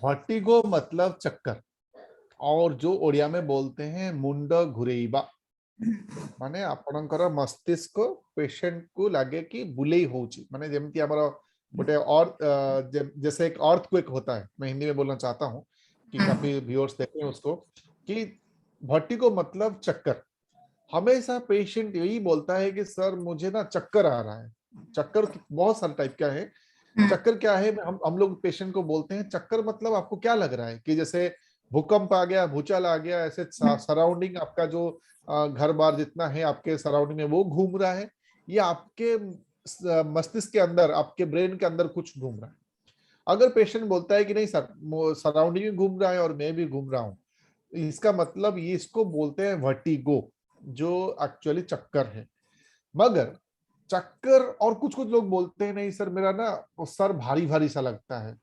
Vertigo मतलब चक्कर, और जो ओडिया में बोलते हैं मुंड घुरेइबा, माने आपणकर मस्तिष्क पेशेंट को लगे कि बुलेई होची, माने जेमती हमारा गोटे और जैसे एक अर्थक्वेक होता है, मैं हिंदी में बोलना चाहता हूँ कि काफी व्यूअर्स देखें उसको, कि वर्टिगो मतलब चक्कर। हमेशा पेशेंट यही बोलता है कि सर मुझे ना चक्कर आ रहा है। चक्कर बहुत सारे टाइप का है। चक्कर क्या है, हम लोग पेशेंट को बोलते हैं चक्कर मतलब आपको क्या लग रहा है कि जैसे भूकंप आ गया, भूचाल आ गया, ऐसे सराउंडिंग आपका जो घर बार जितना है आपके सराउंडिंग में वो घूम रहा है, या आपके मस्तिष्क के अंदर, आपके ब्रेन के अंदर कुछ घूम रहा है। अगर पेशेंट बोलता है कि नहीं सर सराउंडिंग में घूम रहा है और मैं भी घूम रहा हूँ, इसका मतलब ये इसको बोलते हैं वर्टिगो, जो एक्चुअली चक्कर है। मगर चक्कर, और कुछ कुछ लोग बोलते हैं नहीं सर मेरा ना सर भारी भारी सा लगता है,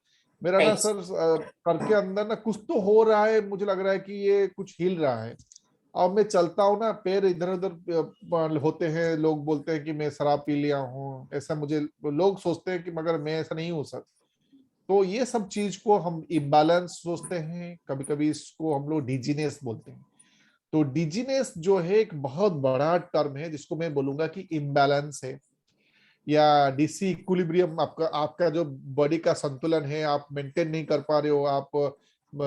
मेरा ना सर सर के अंदर ना कुछ तो हो रहा है, मुझे लग रहा है कि ये कुछ हिल रहा है, और मैं चलता हूँ ना पैर इधर उधर होते हैं, लोग बोलते हैं कि मैं शराब पी लिया हूँ, ऐसा मुझे लोग सोचते हैं कि, मगर मैं ऐसा नहीं हूँ सर। तो ये सब चीज को हम इम्बैलेंस सोचते हैं, कभी कभी इसको हम लोग डिजीनेस बोलते हैं। तो डिजीनेस जो है एक बहुत बड़ा टर्म है जिसको मैं बोलूंगा कि इम्बैलेंस है, या डिसी इक्विलिब्रियम, आपका आपका जो बॉडी का संतुलन है आप मेंटेन नहीं कर पा रहे हो, आप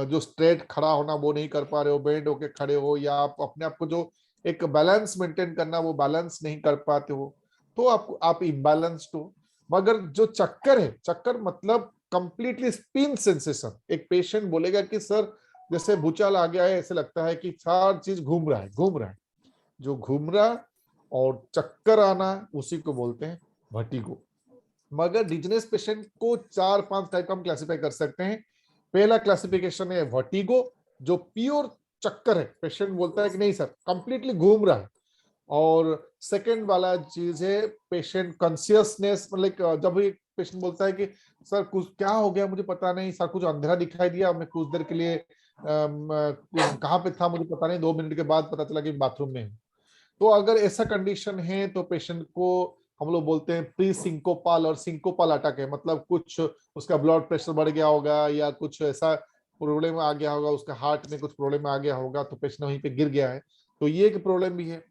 जो स्ट्रेट खड़ा होना वो नहीं कर पा रहे हो, बेंड होके खड़े हो, या आप अपने आप को जो एक बैलेंस मेंटेन करना वो बैलेंस नहीं कर पाते हो, तो आप इम्बैलेंस्ड हो। मगर जो चक्कर है, चक्कर मतलब कंप्लीटली स्पिन सेंसेशन। एक पेशेंट बोलेगा कि सर जैसे भूचाल आ गया है, ऐसे लगता है कि सारी चीज घूम रहा है घूम रहा है। जो घूम रहा और चक्कर आना उसी को बोलते हैं वर्टिगो। मगर डिजीनेस पेशेंट को 4-5 टाइप का हम क्लासिफाई कर सकते हैं। पहला क्लासिफिकेशन है वर्टिगो, जो प्योर चक्कर है, पेशेंट बोलता है कि नहीं सर कंप्लीटली घूम रहा है। और सेकंड वाला चीज है पेशेंट कॉन्शियसनेस, मतलब जब एक पेशेंट बोलता है कि सर कुछ क्या हो गया मुझे पता नहीं, सर कुछ अंधेरा दिखाई दिया, मैं कुछ देर के लिए कहाँ पे था मुझे पता नहीं, 2 मिनट के बाद पता चला कि बाथरूम में हूँ। तो अगर ऐसा कंडीशन है तो पेशेंट को हम लोग बोलते हैं प्री सिंकोपाल और सिंकोपाल अटैक है, मतलब कुछ उसका ब्लड प्रेशर बढ़ गया होगा या कुछ ऐसा प्रॉब्लम आ गया होगा, उसका हार्ट में कुछ प्रॉब्लम आ गया होगा तो पेशेंट वहीं पे गिर गया है, तो ये एक प्रॉब्लम भी है।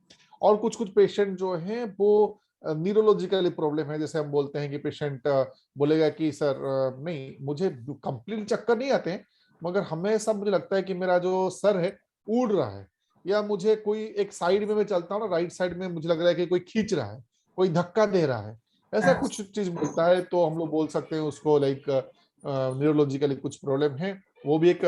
और कुछ कुछ पेशेंट जो है वो न्यूरोलॉजिकली प्रॉब्लम है, जैसे हम बोलते हैं कि पेशेंट बोलेगा कि सर नहीं मुझे कंप्लीट चक्कर नहीं आते हैं, मगर हमेशा मुझे लगता है कि मेरा जो सर है उड़ रहा है, या मुझे कोई एक साइड में मैं चलता हूँ ना, राइट साइड में मुझे लग रहा है कि कोई खींच रहा है, कोई धक्का दे रहा है, ऐसा कुछ चीज बोलता है, तो हम लोग बोल सकते हैं उसको लाइक न्यूरोलॉजिकली कुछ प्रॉब्लम है। वो भी एक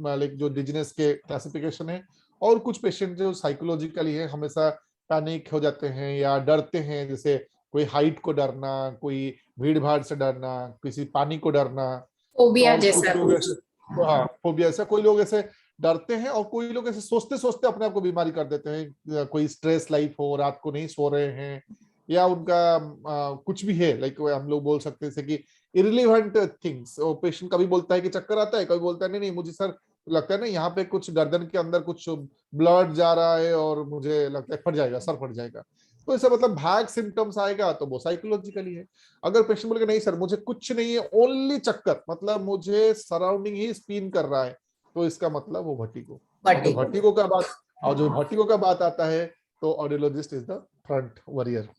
लाइक जो डिजीनेस के क्लासिफिकेशन है। और कुछ पेशेंट जो साइकोलॉजिकली है, हमेशा पैनिक हो जाते हैं या डरते हैं, जैसे कोई हाइट को डरना, कोई भीड़ भाड़ से डरना, किसी पानी को डरना। फोबिया और कुछ जैसा लोग कुछ। ऐसे, हाँ फोबिया, ऐसा कोई लोग ऐसे डरते हैं, और कोई लोग ऐसे सोचते सोचते अपने आप को बीमारी कर देते हैं, कोई स्ट्रेस लाइफ हो, रात को नहीं सो रहे हैं, या उनका कुछ भी है, लाइक हम लोग बोल सकते हैं कि इरिलीवेंट थिंग्स। पेशेंट कभी बोलता है कि चक्कर आता है, कभी बोलता है नहीं नहीं मुझे सर लगता है ना यहाँ पे कुछ गर्दन के अंदर कुछ ब्लड जा रहा है और मुझे लगता है फट जाएगा, सर फट जाएगा। तो ऐसा मतलब भाग सिम्टम्स आएगा तो वो साइकोलॉजिकली है। अगर पेशेंट बोलेगा नहीं सर मुझे कुछ नहीं है, ओनली चक्कर, मतलब मुझे सराउंडिंग ही स्पिन कर रहा है, तो इसका मतलब वो वर्टिगो। और जो वर्टिगो। वर्टिगो का बात और जो वर्टिगो का बात आता है तो audiologist is the front warrior.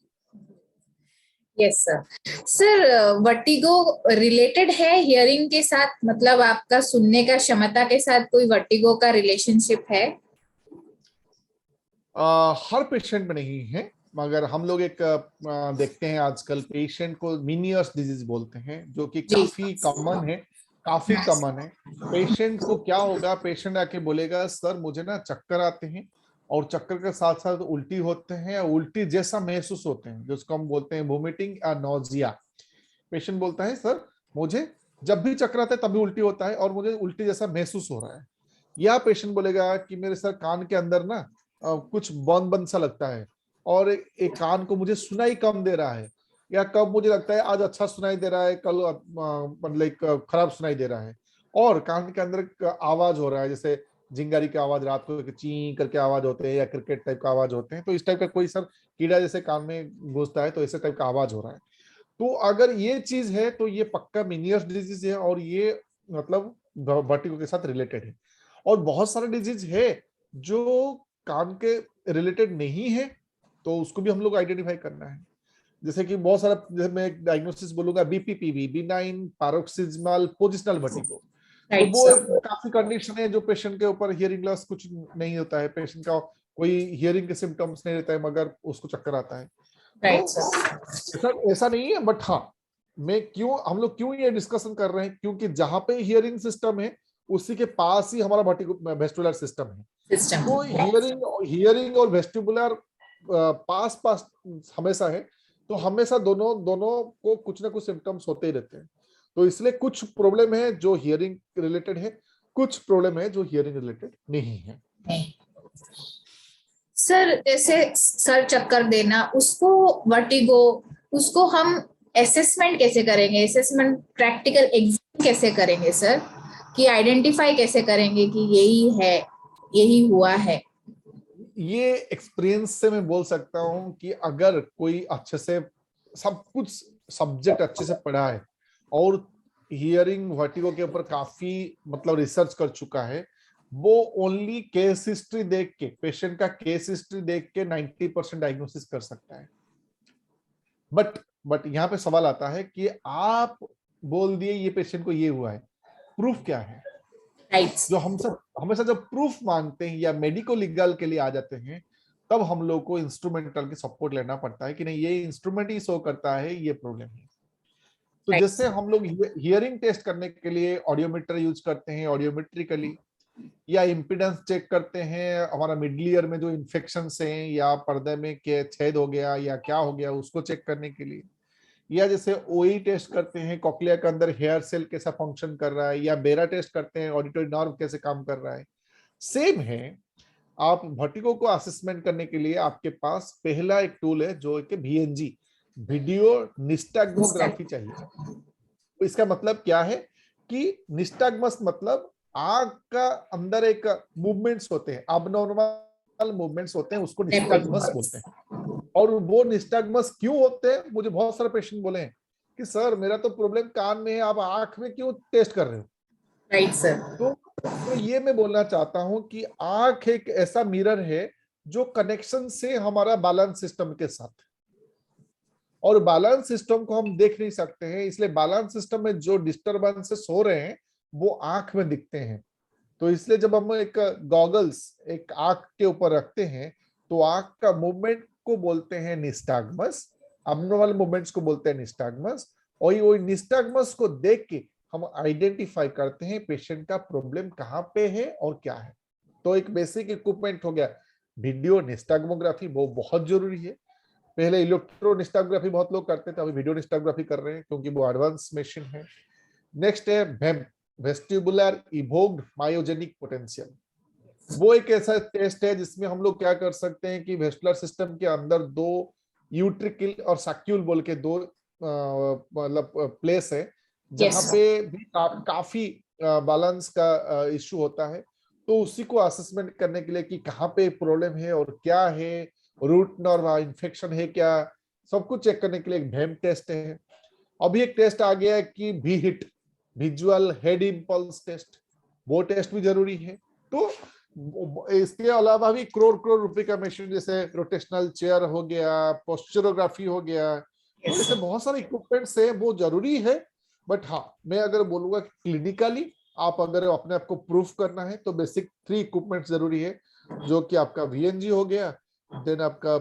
Yes sir. Sir vertigo related है हियरिंग के साथ, मतलब आपका सुनने का क्षमता के साथ कोई वर्टिगो का रिलेशनशिप है? हर पेशेंट में नहीं है, मगर हम लोग एक देखते हैं आजकल पेशेंट को मिनियर्स डिजीज बोलते हैं, जो कि जी। काफी कॉमन है, काफी कॉमन है। पेशेंट को क्या होगा, पेशेंट आके बोलेगा सर मुझे ना चक्कर आते हैं, और चक्कर के साथ साथ उल्टी होते हैं, उल्टी जैसा महसूस होते हैं, जिसको हम बोलते हैं वोमिटिंग या नोजिया। पेशेंट बोलता है सर मुझे जब भी चक्कर आता है तभी उल्टी होता है और मुझे उल्टी जैसा महसूस हो रहा है। या पेशेंट बोलेगा कि मेरे सर कान के अंदर ना कुछ बंद बंद सा लगता है, और एक कान को मुझे सुनाई कम दे रहा है, या कब मुझे लगता है आज अच्छा सुनाई दे रहा है, कल मतलब खराब सुनाई दे रहा है। और कान के अंदर एक आवाज हो रहा है, जैसे जिंगारी की आवाज, रात को ची करके आवाज होते हैं, या क्रिकेट टाइप का आवाज होते हैं, तो इस टाइप का कोई सर कीड़ा जैसे कान में घुसता है तो ऐसे टाइप का आवाज हो रहा है। तो अगर ये चीज है तो ये पक्का मिनियस डिजीज है, और ये मतलब वर्टिगो के साथ रिलेटेड है। और बहुत सारे डिजीज है जो कान के रिलेटेड नहीं है, तो उसको भी हम लोग आइडेंटिफाई करना है। जैसे कि बहुत सारा, जैसे मैं एक डायग्नोसिस बोलूंगा, बीपीपीवी, बिनाइन पैरोक्सिस्मल पोजिशनल वर्टिगो, तो राइट वो एक सर, काफी कंडीशन है जो पेशेंट के ऊपर हियरिंग लॉस कुछ नहीं होता है, पेशेंट का कोई हियरिंग के सिम्टम्स नहीं रहता है, मगर उसको चक्कर आता है। राइट तो सर, ऐसा ऐसा नहीं है, बट हाँ, हम लोग क्यों ये डिस्कशन कर रहे हैं, क्योंकि जहां पे हियरिंग सिस्टम है उसी के पास ही हमारा वेस्टिबुलर सिस्टम है। सिस्टम, तो हियरिंग और वेस्टिबुलर पास पास हमेशा है, तो हमेशा दोनों दोनों को कुछ ना कुछ सिम्टम्स होते ही रहते हैं। तो इसलिए कुछ प्रॉब्लम है जो हियरिंग रिलेटेड है, कुछ प्रॉब्लम है जो हियरिंग रिलेटेड नहीं है। सर जैसे सर चक्कर देना, उसको वर्टिगो, उसको हम असेसमेंट कैसे करेंगे, असेसमेंट प्रैक्टिकल एग्जाम कैसे करेंगे सर, कि आइडेंटिफाई कैसे करेंगे कि यही है, यही हुआ है? ये एक्सपीरियंस से मैं बोल सकता हूँ कि अगर कोई अच्छे से सब कुछ सब्जेक्ट अच्छे से पढ़ा है और हियरिंग वर्टिगो के ऊपर काफी मतलब रिसर्च कर चुका है, वो ओनली केस हिस्ट्री देख के, पेशेंट का केस हिस्ट्री देख के 90% डायग्नोसिस कर सकता है। बट यहाँ पे सवाल आता है कि आप बोल दिए ये पेशेंट को ये हुआ है, प्रूफ क्या है? राइट, जो हम सब हमेशा जब प्रूफ मांगते हैं या मेडिको लीगल के लिए आ जाते हैं, तब हम लोग को इंस्ट्रूमेंटल की सपोर्ट लेना पड़ता है कि नहीं, ये इंस्ट्रूमेंट ही शो करता है ये प्रॉब्लम है। तो राइट, जैसे हम लोग हियरिंग टेस्ट करने के लिए ऑडियोमीटर यूज करते हैं ऑडियोमेट्रिकली, या इम्पीडेंस चेक करते हैं हमारा मिडल ईयर में जो इन्फेक्शन हैं या पर्दे में के छेद हो गया या क्या हो गया उसको चेक करने के लिए, या जैसे ओई टेस्ट करते हैं कॉक्लिया के अंदर हेयर सेल कैसा फंक्शन कर रहा है, या बेरा टेस्ट करते हैं ऑडिटरी नर्व कैसे काम कर रहा है। सेम है, आप वर्टिगो को असेसमेंट करने के लिए आपके पास पहला एक टूल है जो कि वीएनजी, वीडियो निस्टैग्मोग्राफी चाहिए। तो इसका मतलब क्या है कि निस्टैग्मस मतलब आंख का अंदर एक मूवमेंट्स होते हैं, अबनॉर्मल मूवमेंट्स होते हैं, उसको निस्टैग्मस बोलते हैं। और वो निस्टैग्मस क्यों होते हैं, मुझे बहुत सारे पेशेंट बोले हैं कि सर मेरा तो प्रॉब्लम कान में है, आप आंख में क्यों टेस्ट कर रहे हो? राइट सर, तो ये मैं बोलना चाहता हूं कि आंख एक ऐसा मिरर है जो कनेक्शन से हमारा बैलेंस सिस्टम के साथ, और बैलेंस सिस्टम को हम देख नहीं सकते हैं, इसलिए बैलेंस सिस्टम में जो डिस्टरबेंसेस हो रहे हैं वो आंख में दिखते हैं। तो इसलिए जब हम एक गॉगल्स एक आंख के ऊपर रखते हैं, तो आंख का मूवमेंट को बोलते हैं निस्टैग्मस, अबनॉर्मल मूवमेंट्स को बोलते हैं निस्टैग्मस, और वही निस्टैग्मस को देख के हम आइडेंटिफाई करते हैं पेशेंट का प्रॉब्लम कहाँ पे है और क्या है। तो एक बेसिक इक्विपमेंट हो गया वीडियो निस्टैग्मोग्राफी, वो बहुत जरूरी है। पहले इलेक्ट्रोनिस्टोग्राफी बहुत लोग करते थे, अभी वीडियो निस्टोग्राफी कर रहे हैं क्योंकि वो एडवांस मशीन है। नेक्स्ट है वेम, वेस्टिबुलर इवोक्ड मायोजेनिक पोटेंशियल। वो एक ऐसा टेस्ट है जिसमें हम लोग क्या कर सकते हैं कि वेस्टिबुलर सिस्टम के अंदर दो यूट्रिकल और सैक्यूल बोल के दो मतलब प्लेस है जहां यस, पे भी काफी बैलेंस का इश्यू होता है। तो उसी को असेसमेंट करने के लिए कि कहाँ पे प्रॉब्लम है और क्या है, रूट नर्व इन्फेक्शन है क्या, सब कुछ चेक करने के लिए एक भेम टेस्ट है। अभी एक टेस्ट आ गया है कि भी hit, visual head impulse test, वो टेस्ट भी जरूरी है। तो इसके अलावा भी करोड़ करोड़ रुपए का मशीन, जैसे रोटेशनल चेयर हो गया, पोस्चरोग्राफी हो गया, तो यस ऐसे बहुत सारे इक्विपमेंट्स है, वो जरूरी है। बट हाँ, मैं अगर बोलूंगा क्लिनिकली आप अगर अपने आप को प्रूफ करना है तो बेसिक 3 इक्विपमेंट जरूरी है, जो कि आपका वीएनजी हो गया, देन आपका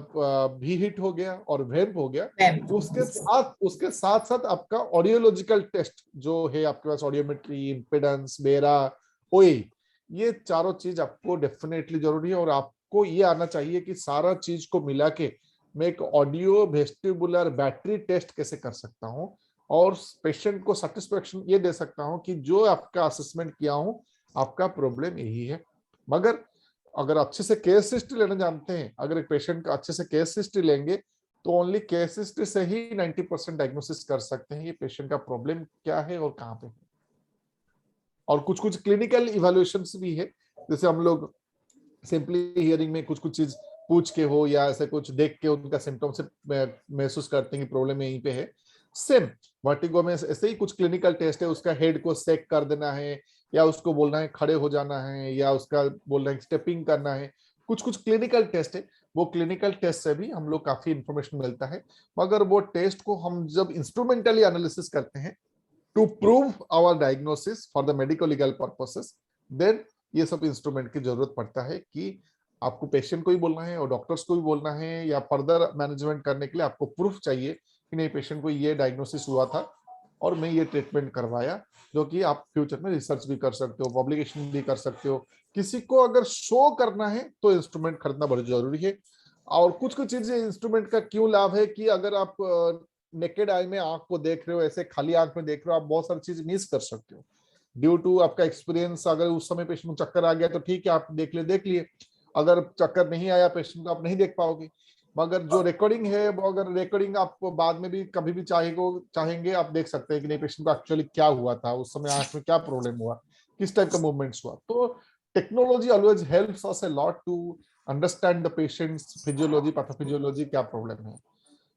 भी हिट हो गया और वेम्प हो गया। मैम, उसके साथ साथ आपका ऑडियोलॉजिकल टेस्ट जो है आपके पास, ऑडियोमेट्री, इम्पिडेंस, बेरा, ओई, ये चारों चीज आपको डेफिनेटली जरूरी है। और आपको ये आना चाहिए कि सारा चीज को मिला के मैं एक ऑडियो वेस्टिबुलर बैटरी टेस्ट कैसे कर सकता हूँ और पेशेंट को सेटिस्फेक्शन ये दे सकता हूँ कि जो आपका असेसमेंट किया हूँ आपका प्रॉब्लम यही है। मगर अगर अच्छे से केस हिस्ट्री लेना जानते हैं, अगर एक पेशेंट का अच्छे से केस हिस्ट्री लेंगे तो ओनली केस हिस्ट्री से ही 90% डायग्नोसिस कर सकते हैं ये पेशेंट का प्रॉब्लम क्या है और कहाँ पे है। और कुछ कुछ क्लिनिकल इवैल्यूएशंस भी है, जैसे हम लोग सिंपली हियरिंग में कुछ कुछ चीज पूछ के हो या ऐसे कुछ देख के उनका सिम्टम से महसूस करते हैं कि प्रॉब्लम यहीं पे है। सेम वर्टिगो में ऐसे ही कुछ क्लिनिकल टेस्ट है, उसका हेड को सेक कर देना है, या उसको बोलना है खड़े हो जाना है, या उसका बोलना है स्टेपिंग करना है, कुछ कुछ क्लिनिकल टेस्ट है। वो क्लिनिकल टेस्ट से भी हम लोग काफी इंफॉर्मेशन मिलता है, मगर वो टेस्ट को हम जब इंस्ट्रूमेंटली एनालिसिस करते हैं to prove our diagnosis for the medico legal purposes, then ये सब इंस्ट्रूमेंट की जरूरत पड़ता है कि आपको पेशेंट को ही बोलना है और डॉक्टर्स को भी बोलना है, या फर्दर मैनेजमेंट करने के लिए आपको प्रूफ चाहिए कि नहीं पेशेंट को ये डायग्नोसिस हुआ था और मैं ये ट्रीटमेंट करवाया, जो कि आप फ्यूचर में रिसर्च भी कर सकते हो, पब्लिकेशन भी कर सकते हो। किसी को अगर शो करना है तो इंस्ट्रूमेंट खरीदना बहुत जरूरी है। और कुछ कुछ चीजें इंस्ट्रूमेंट का क्यों लाभ है कि अगर आप नेकेड आई में आंख को देख रहे हो, ऐसे खाली आंख में देख रहे हो, आप बहुत सारी चीज मिस कर सकते हो ड्यू टू आपका एक्सपीरियंस। अगर उस समय पेशेंट को चक्कर आ गया तो ठीक है, आप देख लिए, अगर चक्कर नहीं आया पेशेंट को आप नहीं देख पाओगे। मगर जो रिकॉर्डिंग है वो, अगर रिकॉर्डिंग आप बाद में भी कभी भी चाहेंगे आप देख सकते हैं कि नहीं पेशेंट को एक्चुअली क्या हुआ था, उस समय आंख में क्या प्रॉब्लम हुआ, किस टाइप का मूवमेंट्स हुआ। तो technology always helps us a lot to understand the patients physiology, pathophysiology, क्या प्रॉब्लम है।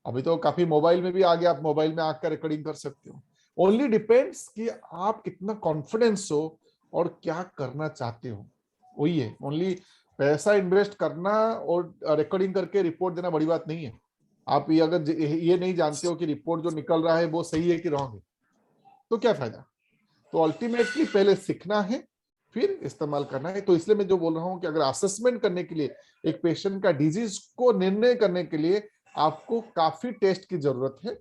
अभी तो काफी मोबाइल में भी आ गया, आप मोबाइल में आंख का रिकॉर्डिंग कर सकते हो। ओनली डिपेंड्स कि आप कितना कॉन्फिडेंस हो और क्या करना चाहते हो, वही है ओनली। पैसा इन्वेस्ट करना और रिकॉर्डिंग करके रिपोर्ट देना बड़ी बात नहीं है। आप ये अगर ये नहीं जानते हो कि रिपोर्ट जो निकल रहा है वो सही है कि रॉन्ग है, तो क्या फायदा। तो अल्टीमेटली पहले सीखना है, फिर इस्तेमाल करना है। तो इसलिए मैं जो बोल रहा हूँ कि अगर असेसमेंट करने के लिए, एक पेशेंट का डिजीज को निर्णय करने के लिए आपको काफी टेस्ट की जरूरत है।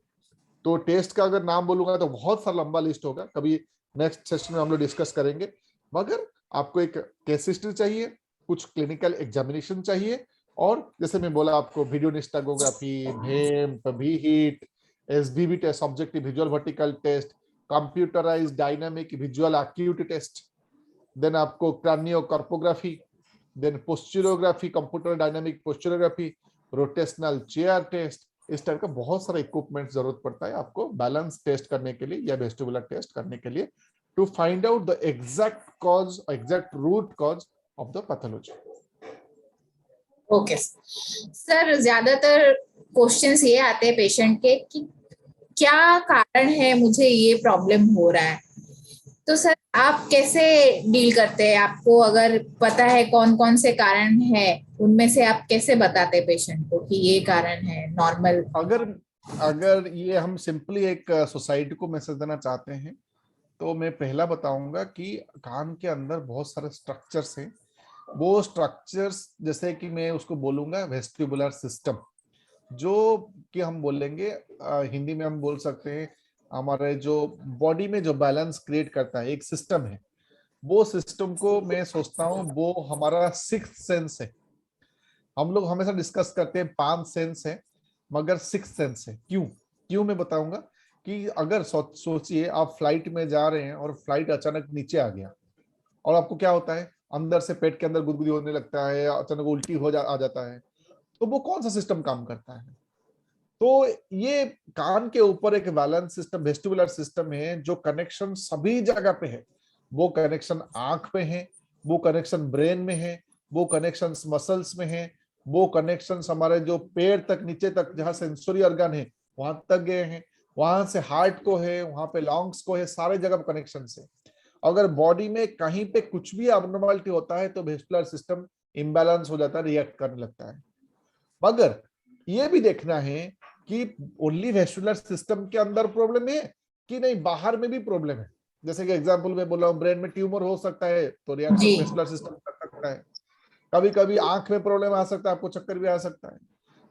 तो टेस्ट का अगर नाम बोलूंगा तो बहुत सारा लंबा लिस्ट होगा, कभी नेक्स्ट सेशन में हम लोग डिस्कस करेंगे। मगर आपको एक केस हिस्ट्री चाहिए, कुछ क्लिनिकल एग्जामिनेशन चाहिए, और जैसे मैं बोला आपको video nystagmography, VEMP, HIT, SVV test, objective visual vertical test, computerised dynamic visual acuity test, then आपको craniocorpography, then posturography, computer dynamic posturography, rotational chair test. इस टाइप का बहुत सारा इक्विपमेंट जरूरत पड़ता है आपको बैलेंस टेस्ट करने के लिए या वेस्टिबुलर टेस्ट करने के लिए, to find out the exact cause, exact root cause of the pathology. Okay sir, ज्यादातर क्वेश्चंस ये आते हैं पेशेंट के कि क्या कारण है मुझे ये प्रॉब्लम हो रहा है। तो सर आप कैसे डील करते हैं? आपको अगर पता है कौन कौन से कारण है, उनमें से आप कैसे बताते हैं पेशेंट को कि ये कारण है नॉर्मल? अगर अगर ये हम सिंपली एक सोसाइटी को मैसेज देना चाहते हैं, तो मैं पहला बताऊंगा कि कान के अंदर बहुत सारे स्ट्रक्चर्स हैं। वो स्ट्रक्चर्स जैसे कि मैं उसको बोलूंगा वेस्टिबुलर सिस्टम, जो कि हम बोलेंगे हिंदी में हम बोल सकते हैं हमारे जो बॉडी में जो बैलेंस क्रिएट करता है एक सिस्टम है। वो सिस्टम को मैं सोचता हूँ वो हमारा सिक्स्थ सेंस है। हम लोग हमेशा डिस्कस करते हैं 5 सेंस है, मगर सिक्स्थ सेंस है। क्यों क्यों मैं बताऊंगा कि अगर सोचिए आप फ्लाइट में जा रहे हैं और फ्लाइट अचानक नीचे आ गया, और आपको क्या होता है, अंदर से पेट के अंदर गुदगुदी होने लगता है, अचानक उल्टी आ जाता है। तो वो कौन सा सिस्टम काम करता है? तो ये कान के ऊपर एक बैलेंस सिस्टम, वेस्टिबुलर सिस्टम है, जो कनेक्शन सभी जगह पे है। वो कनेक्शन आंख पे है, वो कनेक्शन ब्रेन में है, वो कनेक्शन मसल्स में है, वो कनेक्शन हमारे जो पैर तक नीचे तक जहां सेंसरी ऑर्गन है वहां तक गए हैं, वहां से हार्ट को है, वहां पे लंग्स को है, सारे जगह कनेक्शन है। अगर बॉडी में कहीं पे कुछ भी अबनॉर्मलिटी होता है तो वेस्टिबुलर सिस्टम इम्बैलेंस हो जाता है, रिएक्ट करने लगता है। मगर ये भी देखना है कि ओनली वेस्टिबुलर सिस्टम के अंदर प्रॉब्लम है कि नहीं बाहर में भी प्रॉब्लम है। जैसे कि एग्जांपल में बोल रहा हूँ, ब्रेन में ट्यूमर हो सकता है तो जी। रिएक्शन वेस्टिबुलर सिस्टम कर सकता है। कभी कभी आंख में प्रॉब्लम आ सकता है, आपको चक्कर भी आ सकता है।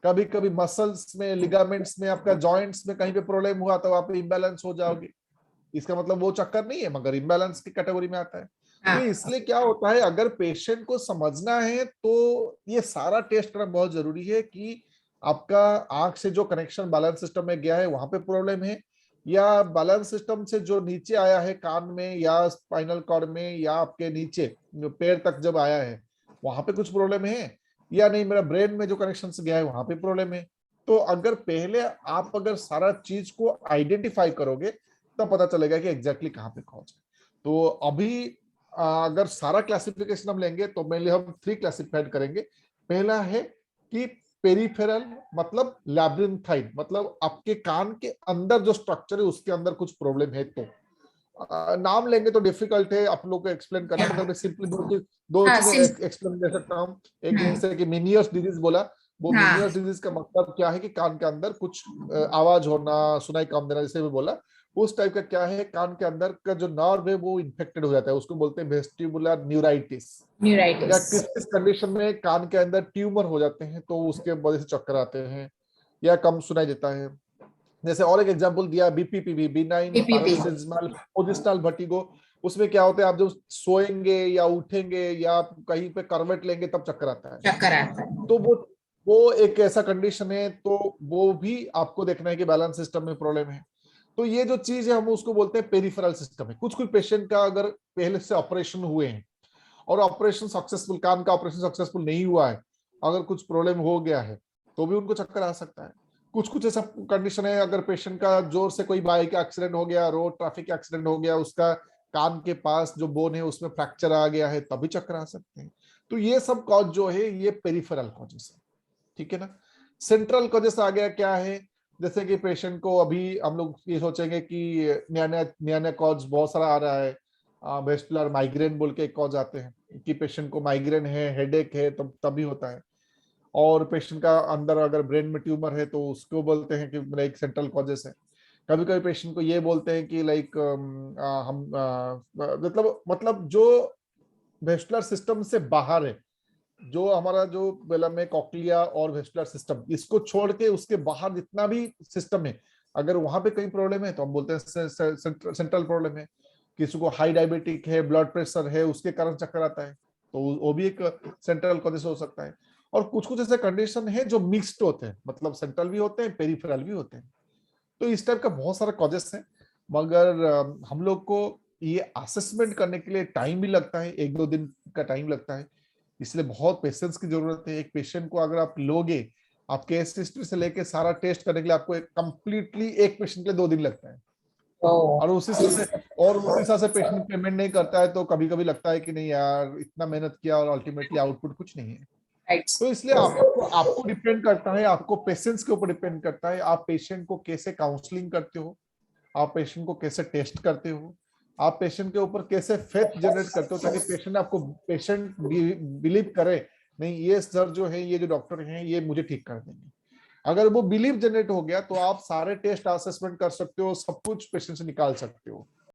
कभी कभी मसल्स में, लिगामेंट्स में, आपका जॉइंट्स में कहीं पे प्रॉब्लम हुआ तो आप इम्बैलेंस हो जाओगे। इसका मतलब वो चक्कर नहीं है, मगर इम्बैलेंस की कैटेगरी में आता है। तो हाँ। इसलिए क्या होता है, अगर पेशेंट को समझना है तो ये सारा टेस्ट करना बहुत जरूरी है कि आपका आंख से जो कनेक्शन बैलेंस सिस्टम में गया है वहां पे प्रॉब्लम है, या बैलेंस सिस्टम से जो नीचे आया है कान में या स्पाइनल कॉर्ड में या आपके नीचे पैर तक जब आया है वहां पे कुछ प्रॉब्लम है, या नहीं मेरा ब्रेन में जो कनेक्शन से गया है वहां पे प्रॉब्लम है। तो अगर पहले आप अगर सारा चीज को आइडेंटिफाई करोगे तब पता चलेगा कि एग्जैक्टली कहाँ पे कॉज है। तो अभी अगर सारा क्लासिफिकेशन हम लेंगे तो मेनली हम 3 क्लासिफाइड करेंगे। पहला है कि पेरिफेरल मतलब लैब्रिंथाइन, मतलब आपके कान के अंदर जो स्ट्रक्चर है उसके अंदर कुछ प्रॉब्लम है। तो नाम लेंगे तो डिफिकल्ट है आप लोग को एक्सप्लेन करना, मगर मैं सिंपली दो हाँ चीजें सिम एक्सप्लेन कर सकता हूँ। एक जैसे कि मिनियर्स डिजीज बोला, वो हाँ मिनियर्स डिजीज का मतलब क्या है कि कान के अंदर कुछ आवाज होना, सुनाई कम देना, जैसे भी बोला उस टाइप का क्या है, कान के अंदर का जो नर्व है वो इन्फेक्टेड हो जाता है, उसको बोलते हैं वेस्टिबुलर न्यूराइटिस। या न्यूराइटिस। किस किस कंडीशन में कान के अंदर ट्यूमर हो जाते हैं तो उसके वजह से चक्कर आते हैं या कम सुनाई देता है। जैसे और एक एग्जांपल दिया बीपीपीवी, benign PPP. Paroxysmal positional vertigo. उसमें क्या होता है, आप जब सोएंगे या उठेंगे या आप कहीं पे करवट लेंगे तब चक्कर आता है। चक्कर आता है। तो वो एक ऐसा कंडीशन है, तो वो भी आपको देखना है कि बैलेंस सिस्टम में प्रॉब्लम है। तो ये जो चीज है हम उसको बोलते हैं पेरिफेरल सिस्टम है। कुछ कुछ पेशेंट का अगर पहले से ऑपरेशन हुए हैं और ऑपरेशन सक्सेसफुल, कान का ऑपरेशन सक्सेसफुल नहीं हुआ है, अगर कुछ प्रॉब्लम हो गया है तो भी उनको चक्कर आ सकता है। कुछ कुछ ऐसा कंडीशन है, अगर पेशेंट का जोर से कोई बाइक एक्सीडेंट हो गया, रोड ट्रैफिक एक्सीडेंट हो गया, उसका कान के पास जो बोन है उसमें फ्रैक्चर आ गया है, तभी चक्कर आ सकते हैं। तो ये सब कॉज जो है ये पेरिफेरल कॉजेस है, ठीक है ना। सेंट्रल कॉजेस आ गया क्या है, जैसे कि पेशेंट को अभी हम लोग ये सोचेंगे कि नया नया कॉज बहुत सारा आ रहा है, वेस्टिबुलर माइग्रेन बोल के एक कॉज आते हैं कि पेशेंट को माइग्रेन है, हेडेक है, तभी होता है। और पेशेंट का अंदर अगर ब्रेन में ट्यूमर है तो उसको बोलते हैं कि लाइक सेंट्रल कॉजेस है। कभी कभी पेशेंट को ये बोलते हैं कि लाइक हम मतलब जो वेस्टिबुलर सिस्टम से बाहर है, जो हमारा जो बेलम में कॉक्लिया और वेस्टिबुलर सिस्टम, इसको छोड़ के उसके बाहर जितना भी सिस्टम है, अगर वहां पे कहीं प्रॉब्लम है तो हम बोलते हैं सेंट्रल प्रॉब्लम है। किसी को हाई डायबिटिक है, ब्लड प्रेशर है, उसके कारण चक्कर आता है, तो वो भी एक सेंट्रल कॉजेस हो सकता है। और कुछ कुछ ऐसे कंडीशन है जो मिक्स्ड होते हैं, मतलब सेंट्रल भी होते हैं, पेरिफेरल भी होते हैं। तो इस टाइप का बहुत सारा कॉजेस है, मगर हम लोग को ये असेसमेंट करने के लिए टाइम भी लगता है, 1-2 दिन का टाइम लगता है। इसलिए बहुत पेशेंस की जरूरत है। एक पेशेंट को अगर आप लोगे, आप केस हिस्ट्री से लेके सारा टेस्ट करने के लिए आपको एक कंप्लीटली एक पेशेंट के लिए 2 दिन लगता है। ओ और उसी हिसाब से पेशेंट पेमेंट नहीं करता है तो कभी कभी लगता है कि नहीं यार, इतना मेहनत किया और अल्टीमेटली आउटपुट कुछ नहीं है। राइट। तो इसलिए आपको आपको डिपेंड करता है, आपको पेशेंस के ऊपर डिपेंड करता है, आप पेशेंट को कैसे काउंसलिंग करते हो, आप पेशेंट को कैसे टेस्ट करते हो, आप पेशेंट के ऊपर कैसे फेथ जनरेट करते हो, ताकि पेशेंट बिलीव करे नहीं ये सर जो है, ये जो डॉक्टर हैं ये मुझे ठीक कर देंगे। अगर वो बिलीव जनरेट हो गया तो आप सारे टेस्ट असेसमेंट कर सकते हो, सब कुछ पेशेंट से निकाल सकते हो।